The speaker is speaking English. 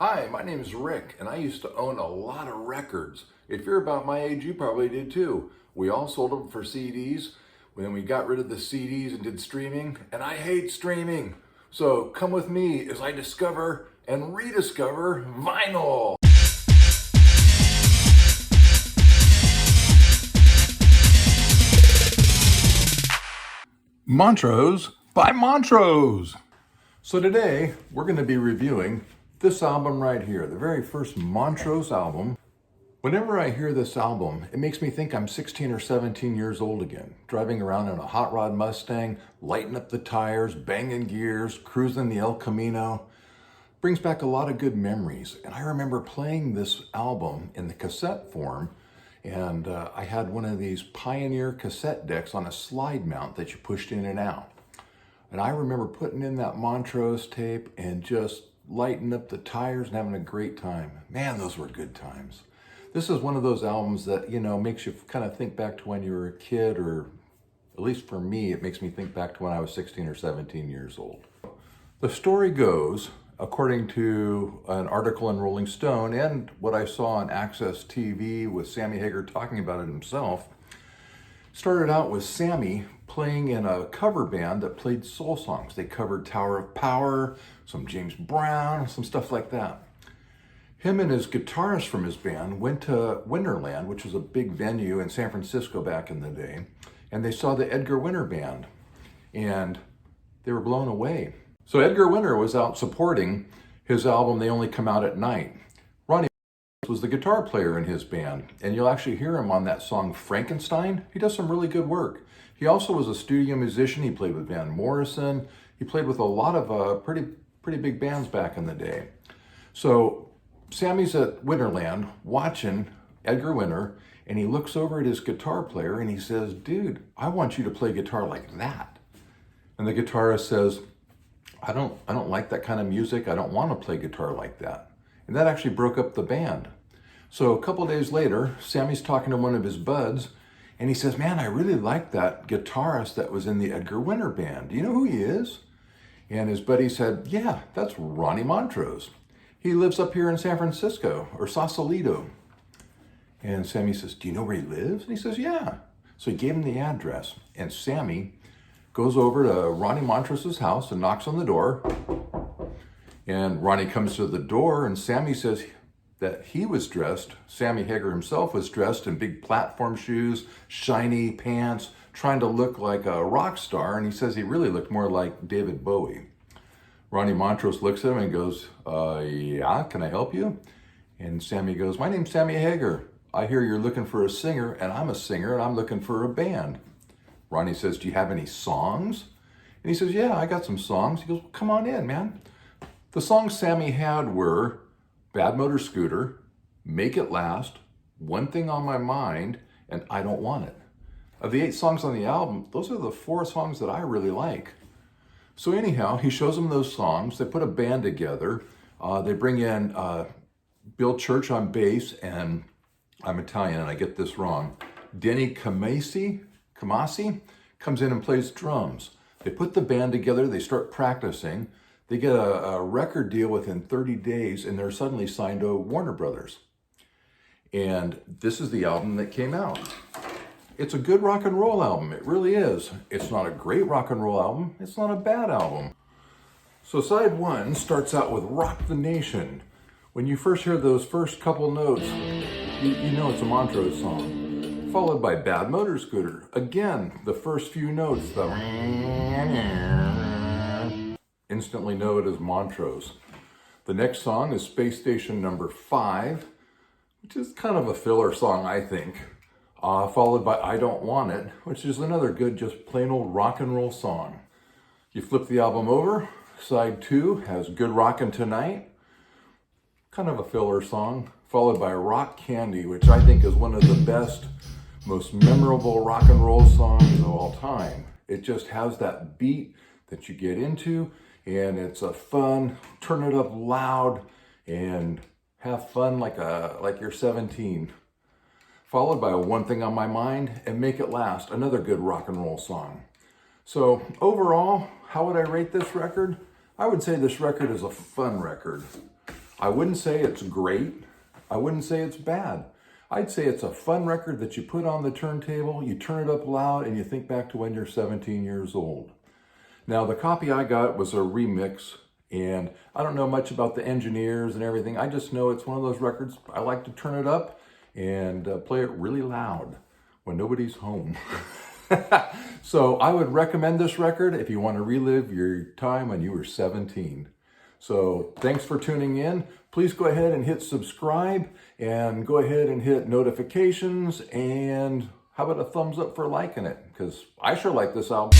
Hi, my name is Rick, and I used to own a lot of records. If you're about my age, you probably did too. We all sold them for CDs. When we got rid of the CDs and did streaming, and I hate streaming. So come with me as I discover and rediscover vinyl. Montrose by Montrose. So today we're going to be reviewing this album right here, the very first Montrose album. Whenever I hear this album, it makes me think I'm 16 or 17 years old again, driving around in a hot rod Mustang, lighting up the tires, banging gears, cruising the El Camino. Brings back a lot of good memories. And I remember playing this album in the cassette form, and I had one of these Pioneer cassette decks on a slide mount that you pushed in and out. And I remember putting in that Montrose tape and just lighting up the tires and having a great time. Man, those were good times. This is one of those albums that, makes you kind of think back to when you were a kid, or at least for me, it makes me think back to when I was 16 or 17 years old. The story goes, according to an article in Rolling Stone and what I saw on Access TV with Sammy Hagar talking about it himself, started out with Sammy playing in a cover band that played soul songs. They covered Tower of Power, some James Brown, some stuff like that. Him and his guitarist from his band went to Winterland, which was a big venue in San Francisco back in the day, and they saw the Edgar Winter Band, and they were blown away. So Edgar Winter was out supporting his album, They Only Come Out at Night. Ronnie was the guitar player in his band, and you'll actually hear him on that song Frankenstein. He does some really good work. He also was a studio musician. He played with Van Morrison. He played with a lot of pretty big bands back in the day. So Sammy's at Winterland watching Edgar Winter, and he looks over at his guitar player and he says, "Dude, I want you to play guitar like that." And the guitarist says, I don't like that kind of music. I don't want to play guitar like that." And that actually broke up the band. So a couple days later, Sammy's talking to one of his buds, and he says, "Man, I really like that guitarist that was in the Edgar Winter Band. Do you know who he is?" And his buddy said, "Yeah, that's Ronnie Montrose. He lives up here in San Francisco, or Sausalito." And Sammy says, "Do you know where he lives?" And he says, "Yeah." So he gave him the address, and Sammy goes over to Ronnie Montrose's house and knocks on the door. And Ronnie comes to the door, and Sammy says that he was dressed, Sammy Hagar himself was dressed in big platform shoes, shiny pants, trying to look like a rock star, and he says he really looked more like David Bowie. Ronnie Montrose looks at him and goes, "Yeah, can I help you?" And Sammy goes, "My name's Sammy Hagar. I hear you're looking for a singer, and I'm a singer, and I'm looking for a band." Ronnie says, "Do you have any songs?" And he says, "Yeah, I got some songs." He goes, "Well, come on in, man." The songs Sammy had were Bad Motor Scooter, Make It Last, One Thing on My Mind, and I Don't Want It. Of the 8 songs on the album, those are the 4 songs that I really like. So anyhow, he shows them those songs. They put a band together. They bring in Bill Church on bass, and I'm Italian and I get this wrong, Denny Kamasi comes in and plays drums. They put the band together. They start practicing. They get a record deal within 30 days, and they're suddenly signed to Warner Brothers. And this is the album that came out. It's a good rock and roll album. It really is. It's not a great rock and roll album. It's not a bad album. So side 1 starts out with Rock the Nation. When you first hear those first couple notes, you know it's a Montrose song. Followed by Bad Motor Scooter. Again, the first few notes, instantly know it as Montrose. The next song is Space Station number 5, which is kind of a filler song, I think. Followed by I Don't Want It, which is another good, just plain old rock and roll song. You flip the album over, side 2 has Good Rockin' Tonight, kind of a filler song, followed by Rock Candy, which I think is one of the best, most memorable rock and roll songs of all time. It just has that beat that you get into, and it's a fun, turn it up loud, and have fun like you're 17. Followed by One Thing on My Mind and Make It Last, another good rock and roll song. So overall, how would I rate this record? I would say this record is a fun record. I wouldn't say it's great. I wouldn't say it's bad. I'd say it's a fun record that you put on the turntable, you turn it up loud, and you think back to when you're 17 years old. Now, the copy I got was a remix, and I don't know much about the engineers and everything. I just know it's one of those records I like to turn it up and play it really loud when nobody's home. So I would recommend this record if you want to relive your time when you were 17. So thanks for tuning in. Please go ahead and hit subscribe and go ahead and hit notifications, and how about a thumbs up for liking it? Because I sure like this album.